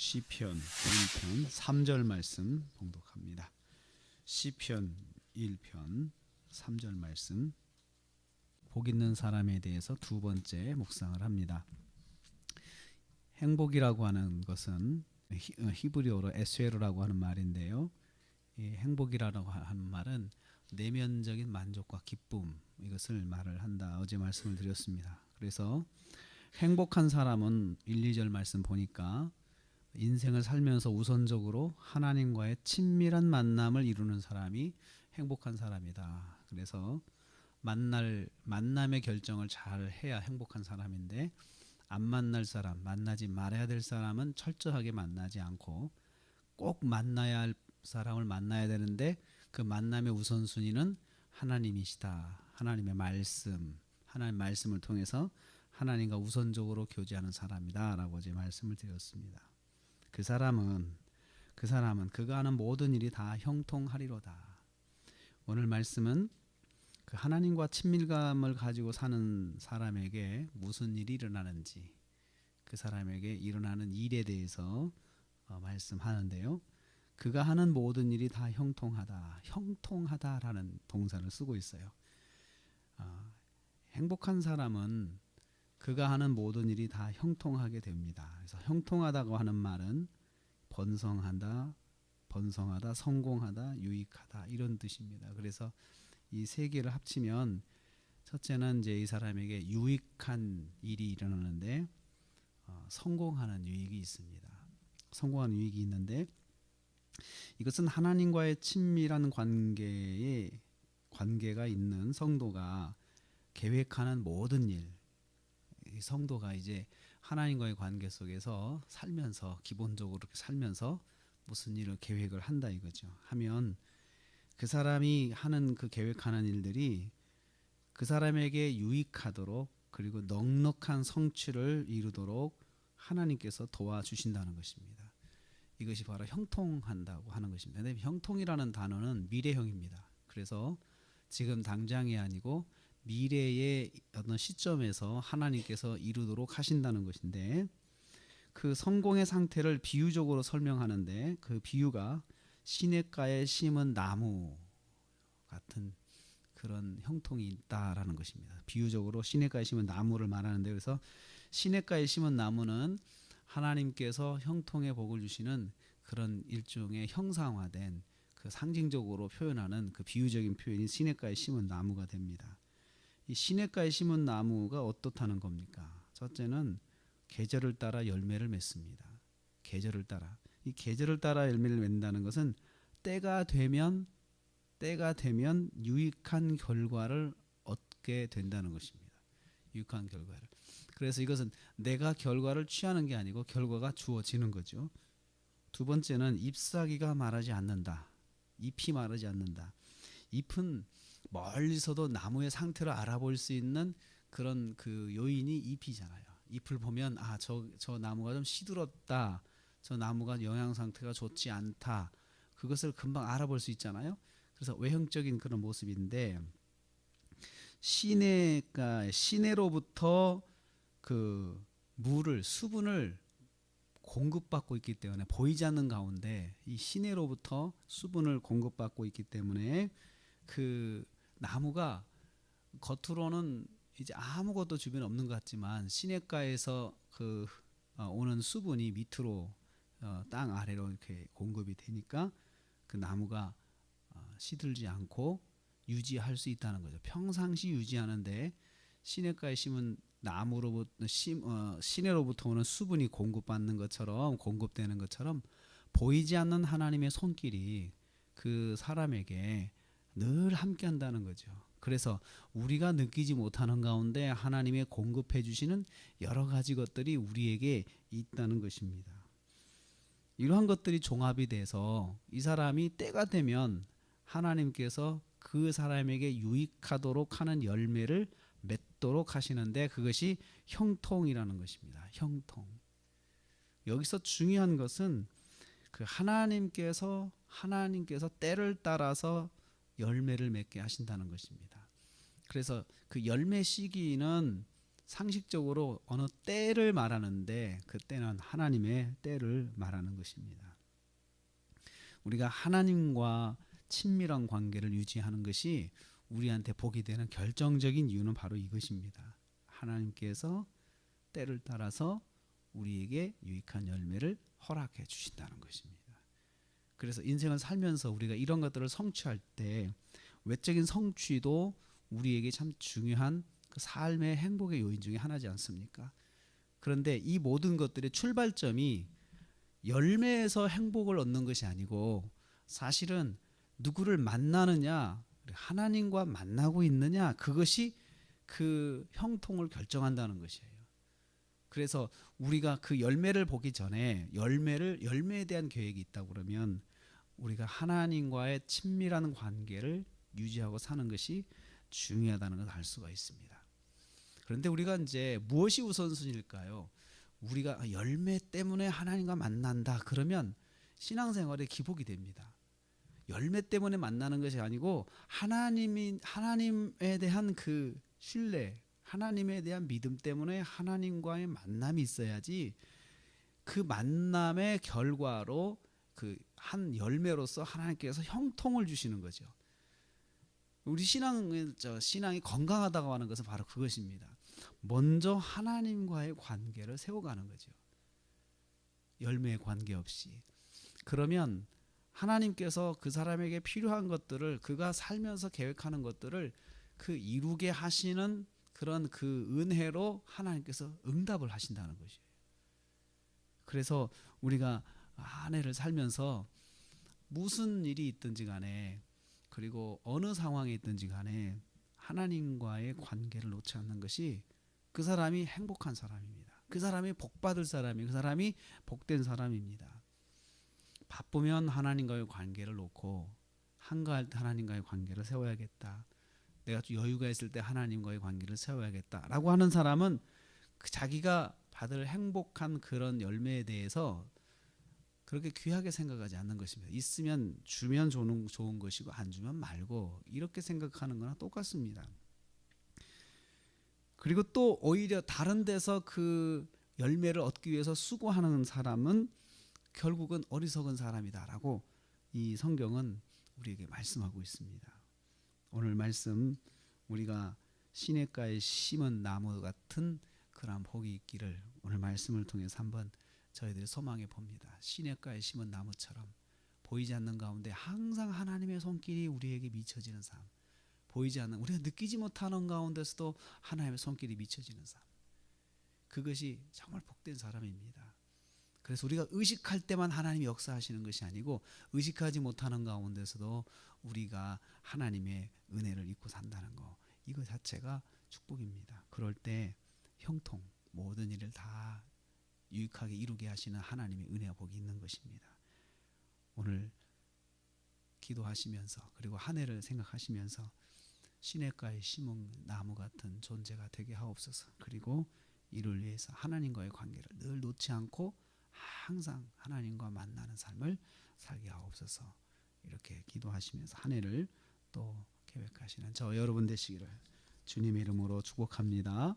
시편 1편 3절 말씀 봉독합니다. 시편 1편 3절 말씀, 복 있는 사람에 대해서 두 번째 묵상을 합니다. 행복이라고 하는 것은 히브리어로 에스웨르라고 하는 말인데요. 이 행복이라고 하는 말은 내면적인 만족과 기쁨, 이것을 말을 한다. 어제 말씀을 드렸습니다. 그래서 행복한 사람은 1, 2절 말씀 보니까 인생을 살면서 우선적으로 하나님과의 친밀한 만남을 이루는 사람이 행복한 사람이다. 그래서 만남의 결정을 잘 해야 행복한 사람인데, 안 만날 사람, 만나지 말아야 될 사람은 철저하게 만나지 않고 꼭 만나야 할 사람을 만나야 되는데, 그 만남의 우선순위는 하나님이시다. 하나님의 말씀, 하나님의 말씀을 통해서 하나님과 우선적으로 교제하는 사람이다 라고 제 말씀을 드렸습니다. 그 사람은 그가 하는 모든 일이 다 형통하리로다. 오늘 말씀은 그 하나님과 친밀감을 가지고 사는 사람에게 무슨 일이 일어나는지, 그 사람에게 일어나는 일에 대해서 말씀하는데요. 그가 하는 모든 일이 다 형통하다라는 동사를 쓰고 있어요. 행복한 사람은 그가 하는 모든 일이 다 형통하게 됩니다. 그래서 형통하다고 하는 말은 번성하다, 성공하다, 유익하다, 이런 뜻입니다. 그래서 이 세 개를 합치면 첫째는 이제 이 사람에게 유익한 일이 일어나는데, 성공하는 유익이 있습니다. 성공하는 유익이 있는데, 이것은 하나님과의 친밀한 관계가 있는 성도가 계획하는 모든 일, 이 성도가 이제 하나님과의 관계 속에서 살면서, 기본적으로 살면서 무슨 일을 계획을 한다 이거죠. 하면 그 사람이 하는 그 계획하는 일들이 그 사람에게 유익하도록, 그리고 넉넉한 성취를 이루도록 하나님께서 도와주신다는 것입니다. 이것이 바로 형통한다고 하는 것입니다. 근데 형통이라는 단어는 미래형입니다. 그래서 지금 당장이 아니고 미래의 어떤 시점에서 하나님께서 이루도록 하신다는 것인데, 그 성공의 상태를 비유적으로 설명하는데, 그 비유가 시냇가에 심은 나무 같은 그런 형통이 있다라는 것입니다. 비유적으로 시냇가에 심은 나무를 말하는데, 그래서 시냇가에 심은 나무는 하나님께서 형통의 복을 주시는 그런 일종의 형상화된, 그 상징적으로 표현하는 그 비유적인 표현이 시냇가에 심은 나무가 됩니다. 이 시냇가에 심은 나무가 어떻다는 겁니까? 첫째는 계절을 따라 열매를 맺습니다. 계절을 따라. 이 계절을 따라 열매를 맺는다는 것은 때가 되면 유익한 결과를 얻게 된다는 것입니다. 유익한 결과를. 그래서 이것은 내가 결과를 취하는 게 아니고 결과가 주어지는 거죠. 두 번째는 잎사귀가 마르지 않는다. 잎이 마르지 않는다. 잎은 멀리서도 나무의 상태를 알아볼 수 있는 그런 그 요인이 잎이잖아요. 잎을 보면 저 나무가 좀 시들었다, 저 나무가 영양 상태가 좋지 않다, 그것을 금방 알아볼 수 있잖아요. 그래서 외형적인 그런 모습인데, 시내로부터 그 수분을 공급받고 있기 때문에, 보이지 않는 가운데 이 시내로부터 수분을 공급받고 있기 때문에 그 나무가 겉으로는 이제 아무것도 주변에 없는 것 같지만, 시냇가에서 오는 수분이 밑으로 땅 아래로 이렇게 공급이 되니까 그 나무가 시들지 않고 유지할 수 있다는 거죠. 평상시 유지하는데 시냇가에 심은 나무로부터 시내로부터 오는 수분이 공급되는 것처럼 보이지 않는 하나님의 손길이 그 사람에게 늘 함께 한다는 거죠. 그래서 우리가 느끼지 못하는 가운데 하나님의 공급해 주시는 여러 가지 것들이 우리에게 있다는 것입니다. 이러한 것들이 종합이 돼서 이 사람이 때가 되면 하나님께서 그 사람에게 유익하도록 하는 열매를 맺도록 하시는데, 그것이 형통이라는 것입니다. 형통. 여기서 중요한 것은 그 하나님께서 때를 따라서 열매를 맺게 하신다는 것입니다. 그래서 그 열매 시기는 상식적으로 어느 때를 말하는데 그 때는 하나님의 때를 말하는 것입니다. 우리가 하나님과 친밀한 관계를 유지하는 것이 우리한테 복이 되는 결정적인 이유는 바로 이것입니다. 하나님께서 때를 따라서 우리에게 유익한 열매를 허락해 주신다는 것입니다. 그래서 인생을 살면서 우리가 이런 것들을 성취할 때 외적인 성취도 우리에게 참 중요한 그 삶의 행복의 요인 중에 하나지 않습니까? 그런데 이 모든 것들의 출발점이 열매에서 행복을 얻는 것이 아니고 사실은 누구를 만나느냐, 하나님과 만나고 있느냐, 그것이 그 형통을 결정한다는 것이에요. 그래서 우리가 그 열매를 보기 전에 열매에 대한 계획이 있다고 그러면 우리가 하나님과의 친밀한 관계를 유지하고 사는 것이 중요하다는 것을 알 수가 있습니다. 그런데 우리가 이제 무엇이 우선순위일까요? 우리가 열매 때문에 하나님과 만난다 그러면 신앙생활에 기복이 됩니다. 열매 때문에 만나는 것이 아니고 하나님에 대한 그 신뢰, 하나님에 대한 믿음 때문에 하나님과의 만남이 있어야지 그 만남의 결과로 그 한 열매로서 하나님께서 형통을 주시는 거죠. 우리 신앙이 건강하다고 하는 것은 바로 그것입니다. 먼저 하나님과의 관계를 세워가는 거죠. 열매에 관계없이. 그러면 하나님께서 그 사람에게 필요한 것들을 그가 살면서 계획하는 것들을 그 이루게 하시는 그런 그 은혜로 하나님께서 응답을 하신다는 것이에요. 그래서 우리가 한 해를 살면서 무슨 일이 있든지 간에 그리고 어느 상황에 있든지 간에 하나님과의 관계를 놓지 않는 것이 그 사람이 행복한 사람입니다. 그 사람이 복받을 사람이 그 사람이 복된 사람입니다. 바쁘면 하나님과의 관계를 놓고 한가할 때 하나님과의 관계를 세워야겠다. 내가 좀 여유가 있을 때 하나님과의 관계를 세워야겠다라고 하는 사람은 그 자기가 받을 행복한 그런 열매에 대해서 그렇게 귀하게 생각하지 않는 것입니다. 있으면 주면 좋은 것이고 안 주면 말고 이렇게 생각하는 거나 똑같습니다. 그리고 또 오히려 다른 데서 그 열매를 얻기 위해서 수고하는 사람은 결국은 어리석은 사람이다라고 이 성경은 우리에게 말씀하고 있습니다. 오늘 말씀 우리가 시냇가에 심은 나무 같은 그러한 복이 있기를 오늘 말씀을 통해서 한번 저희들이 소망해 봅니다. 시냇가에 심은 나무처럼 보이지 않는 가운데 항상 하나님의 손길이 우리에게 미쳐지는 삶, 보이지 않는 우리가 느끼지 못하는 가운데서도 하나님의 손길이 미쳐지는 삶, 그것이 정말 복된 사람입니다. 그래서 우리가 의식할 때만 하나님이 역사하시는 것이 아니고 의식하지 못하는 가운데서도 우리가 하나님의 은혜를 입고 산다는 거, 이거 자체가 축복입니다. 그럴 때 형통, 모든 일을 다 유익하게 이루게 하시는 하나님의 은혜와 복이 있는 것입니다. 오늘 기도하시면서 그리고 한 해를 생각하시면서 시냇가에 심은 나무 같은 존재가 되게 하옵소서. 그리고 이를 위해서 하나님과의 관계를 늘 놓지 않고 항상 하나님과 만나는 삶을 살게 하옵소서. 이렇게 기도하시면서 한 해를 또 계획하시는 저 여러분 되시기를 주님의 이름으로 축복합니다.